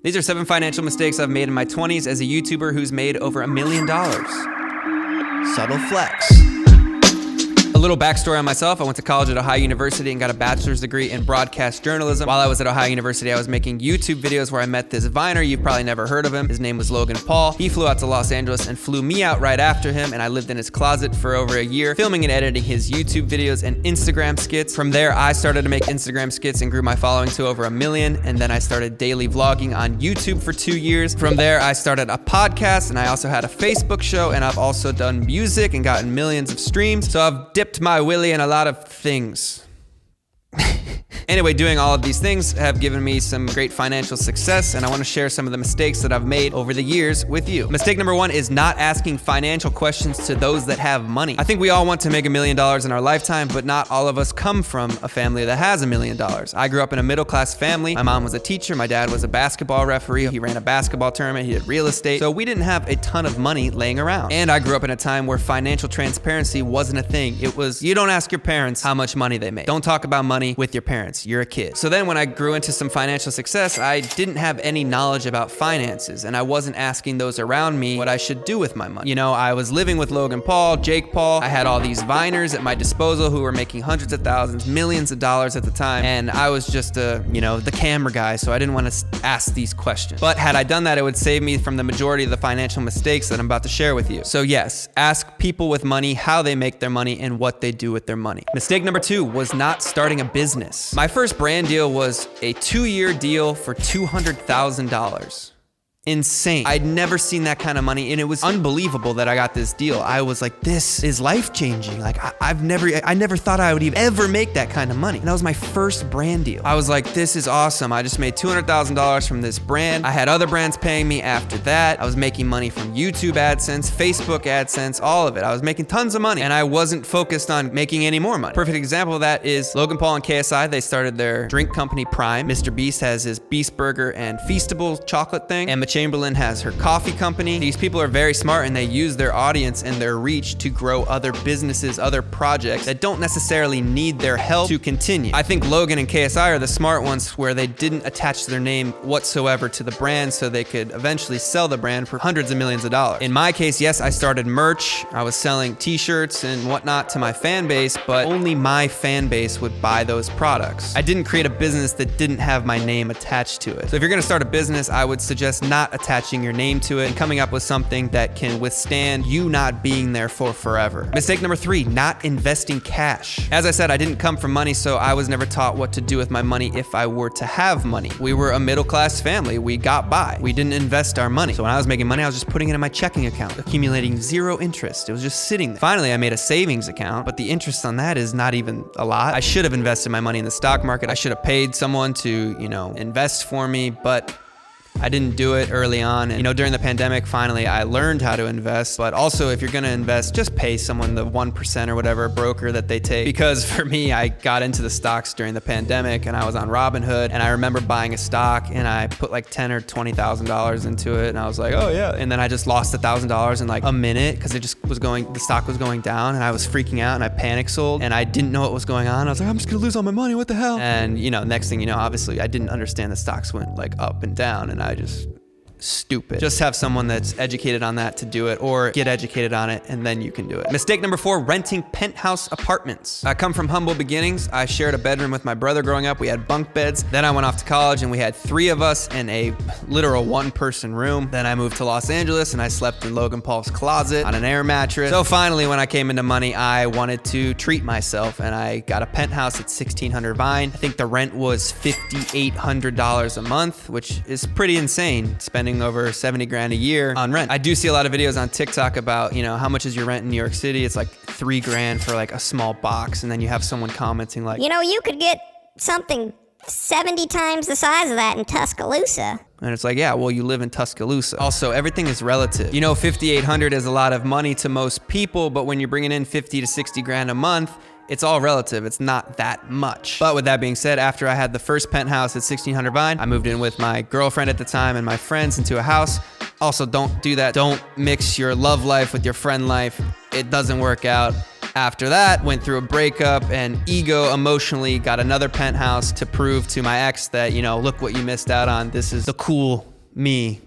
These are 7 financial mistakes I've made in my 20s as a YouTuber who's made over $1 million. Subtle flex. A little backstory on myself. I went to college at Ohio University and got a bachelor's degree in broadcast journalism. While I was at Ohio University, I was making YouTube videos where I met this Viner. You've probably never heard of him. His name was Logan Paul. He flew out to Los Angeles and flew me out right after him, and I lived in his closet for over a year, filming and editing his YouTube videos and Instagram skits. From there, I started to make Instagram skits and grew my following to over 1 million, and then I started daily vlogging on YouTube for 2 years. From there, I started a podcast, and I also had a Facebook show, and I've also done music and gotten millions of streams. So I've dipped my willy in a lot of things. Anyway, doing all of these things have given me some great financial success, and I want to share some of the mistakes that I've made over the years with you. Mistake number 1 is not asking financial questions to those that have money. I think we all want to make $1 million in our lifetime, but not all of us come from a family that has $1 million. I grew up in a middle-class family. My mom was a teacher. My dad was a basketball referee. He ran a basketball tournament. He did real estate. So we didn't have a ton of money laying around. And I grew up in a time where financial transparency wasn't a thing. It was, you don't ask your parents how much money they make. Don't talk about money with your parents. You're a kid. So then when I grew into some financial success, I didn't have any knowledge about finances, and I wasn't asking those around me what I should do with my money. You know, I was living with Logan Paul, Jake Paul. I had all these Viners at my disposal who were making hundreds of thousands, millions of dollars at the time, and I was just the camera guy, so I didn't want to ask these questions. But had I done that, it would save me from the majority of the financial mistakes that I'm about to share with you. So yes, ask people with money how they make their money and what they do with their money. Mistake number 2 was not starting a business. My first brand deal was a 2-year deal for $200,000. Insane. I'd never seen that kind of money, and it was unbelievable that I got this deal. I was like, this is life-changing. Like, I never thought I would even ever make that kind of money. And that was my first brand deal. I was like, this is awesome. I just made $200,000 from this brand. I had other brands paying me after that. I was making money from YouTube AdSense, Facebook AdSense, all of it. I was making tons of money, and I wasn't focused on making any more money. Perfect example of that is Logan Paul and KSI. They started their drink company Prime. Mr. Beast has his Beast Burger and Feastable chocolate thing. Emma Chamberlain has her coffee company. These people are very smart, and they use their audience and their reach to grow other businesses, other projects that don't necessarily need their help to continue. I think Logan and KSI are the smart ones where they didn't attach their name whatsoever to the brand so they could eventually sell the brand for hundreds of millions of dollars. In my case, yes, I started merch. I was selling t-shirts and whatnot to my fan base, but only my fan base would buy those products. I didn't create a business that didn't have my name attached to it. So if you're gonna start a business, I would suggest not attaching your name to it and coming up with something that can withstand you not being there for forever. Mistake number 3, not investing cash. As I said, I didn't come from money, so I was never taught what to do with my money if I were to have money. We were a middle-class family. We got by. We didn't invest our money. So when I was making money, I was just putting it in my checking account, accumulating 0 interest. It was just sitting there. Finally, I made a savings account, but the interest on that is not even a lot. I should have invested my money in the stock market. I should have paid someone to, invest for me, but I didn't do it early on. And, during the pandemic, finally, I learned how to invest. But also, if you're going to invest, just pay someone the 1% or whatever broker that they take. Because for me, I got into the stocks during the pandemic, and I was on Robinhood, and I remember buying a stock, and I put like $10,000 or $20,000 into it, and I was like, oh yeah. And then I just lost $1,000 in like a minute because the stock was going down, and I was freaking out, and I panic sold, and I didn't know what was going on. I was like, I'm just gonna lose all my money. What the hell? And next thing you know, obviously, I didn't understand the stocks went like up and down, and I just stupid. Just have someone that's educated on that to do it, or get educated on it, and then you can do it. Mistake number 4, renting penthouse apartments. I come from humble beginnings. I shared a bedroom with my brother growing up. We had bunk beds. Then I went off to college, and we had 3 of us in a literal 1-person room. Then I moved to Los Angeles, and I slept in Logan Paul's closet on an air mattress. So finally, when I came into money, I wanted to treat myself, and I got a penthouse at 1600 Vine. I think the rent was $5,800 a month, which is pretty insane, spending over 70 grand a year on rent. I do see a lot of videos on TikTok about, how much is your rent in New York City? It's like 3 grand for like a small box. And then you have someone commenting like, you could get something 70 times the size of that in Tuscaloosa. And it's like, yeah, well, you live in Tuscaloosa. Also, everything is relative. $5,800 is a lot of money to most people, but when you're bringing in 50 to 60 grand a month, it's all relative. It's not that much. But with that being said, after I had the first penthouse at 1600 Vine, I moved in with my girlfriend at the time and my friends into a house. Also, don't do that. Don't mix your love life with your friend life. It doesn't work out. After that, went through a breakup, and ego emotionally got another penthouse to prove to my ex that, you know, look what you missed out on. This is the cool me.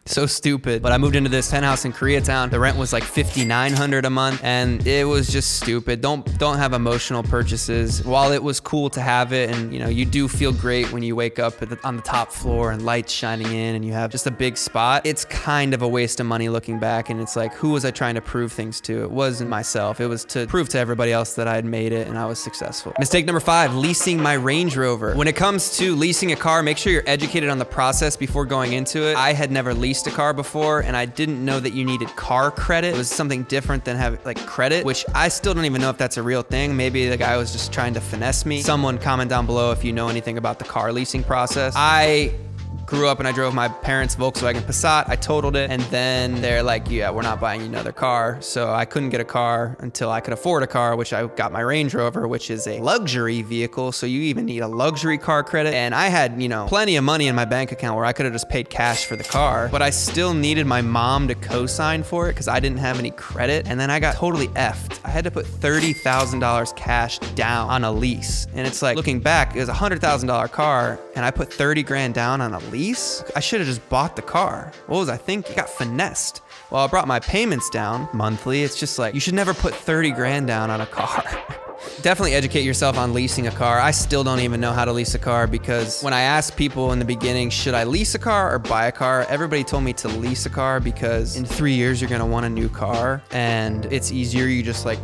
So stupid. But I moved into this penthouse in Koreatown. The rent was like $5,900 a month, and it was just stupid. Don't have emotional purchases. While it was cool to have it, and you know, you do feel great when you wake up on the top floor and lights shining in and you have just a big spot, it's kind of a waste of money looking back. And it's like, who was I trying to prove things to? It wasn't myself. It was to prove to everybody else that I had made it and I was successful. Mistake number 5, leasing my Range Rover. When it comes to leasing a car, make sure you're educated on the process before going into it. I had never leased a car before, and I didn't know that you needed car credit. It was something different than have like credit, which I still don't even know if that's a real thing. Maybe the guy was just trying to finesse me. Someone comment down below if you know anything about the car leasing process. I grew up and I drove my parents' Volkswagen Passat. I totaled it, and then they're like, yeah, we're not buying you another car. So I couldn't get a car until I could afford a car, which I got my Range Rover, which is a luxury vehicle. So you even need a luxury car credit. And I had, you know, plenty of money in my bank account where I could have just paid cash for the car, but I still needed my mom to co-sign for it because I didn't have any credit. And then I got totally effed. I had to put $30,000 cash down on a lease. And it's like, looking back, it was a $100,000 car, and I put 30 grand down on a lease. I should have just bought the car. What was I thinking? I got finessed. Well, I brought my payments down monthly. It's just like, you should never put 30 grand down on a car. Definitely educate yourself on leasing a car. I still don't even know how to lease a car, because when I asked people in the beginning, should I lease a car or buy a car? Everybody told me to lease a car because in 3 years, you're gonna want a new car and it's easier. You just like,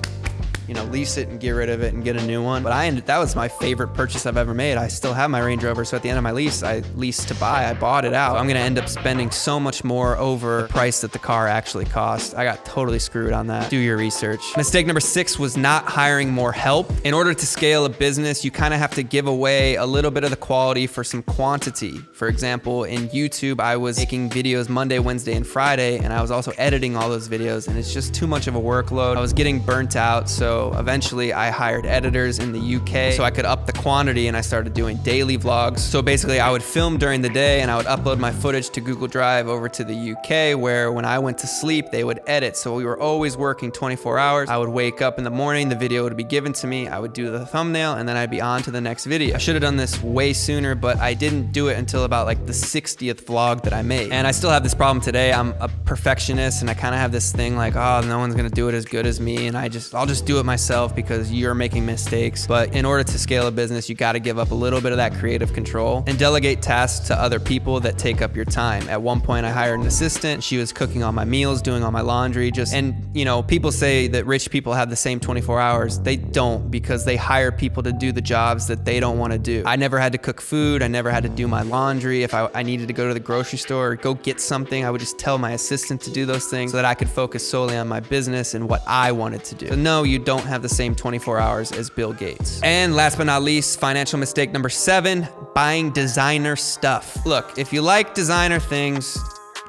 you know, lease it and get rid of it and get a new one. But that was my favorite purchase I've ever made. I still have my Range Rover, so at the end of my lease, I leased to buy. I bought it out. So I'm gonna end up spending so much more over the price that the car actually cost. I got totally screwed on that. Do your research. Mistake number 6 was not hiring more help. In order to scale a business, you kind of have to give away a little bit of the quality for some quantity. For example, in YouTube, I was making videos Monday, Wednesday, and Friday, and I was also editing all those videos, and it's just too much of a workload. I was getting burnt out, so eventually I hired editors in the UK so I could up the quantity, and I started doing daily vlogs. So basically I would film during the day and I would upload my footage to Google Drive over to the UK, where when I went to sleep, they would edit. So we were always working 24 hours. I would wake up in the morning, the video would be given to me, I would do the thumbnail, and then I'd be on to the next video. I should have done this way sooner, but I didn't do it until about like the 60th vlog that I made. And I still have this problem today. I'm a perfectionist, and I kind of have this thing like, oh, no one's gonna do it as good as me, and I'll just do it myself because you're making mistakes. But in order to scale a business, you got to give up a little bit of that creative control and delegate tasks to other people that take up your time. At one point, I hired an assistant. She was cooking all my meals, doing all my laundry. And you know, people say that rich people have the same 24 hours. They don't, because they hire people to do the jobs that they don't want to do. I never had to cook food. I never had to do my laundry. If I needed to go to the grocery store or go get something, I would just tell my assistant to do those things so that I could focus solely on my business and what I wanted to do. So no, you don't have the same 24 hours as Bill Gates. And last but not least, financial mistake number 7, buying designer stuff. Look, if you like designer things,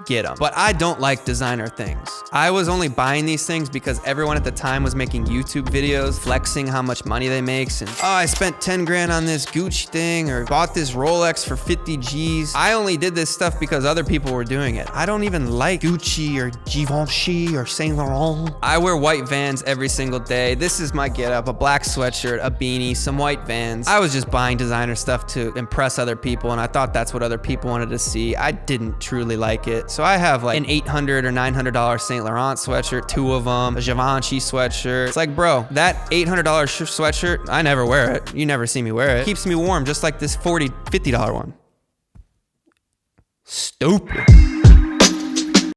get them. But I don't like designer things. I was only buying these things because everyone at the time was making YouTube videos flexing how much money they make, and oh, I spent 10 grand on this Gucci thing, or bought this Rolex for 50 G's. I only did this stuff because other people were doing it. I don't even like Gucci or Givenchy or Saint Laurent. I wear white Vans every single day. This is my getup: a black sweatshirt, a beanie, some white Vans. I was just buying designer stuff to impress other people, and I thought that's what other people wanted to see. I didn't truly like it. So I have like an $800 or $900 Saint Laurent sweatshirt, 2 of them, a Givenchy sweatshirt. It's like, bro, that $800 sweatshirt, I never wear it. You never see me wear it. It keeps me warm, just like this $40, $50 one. Stupid.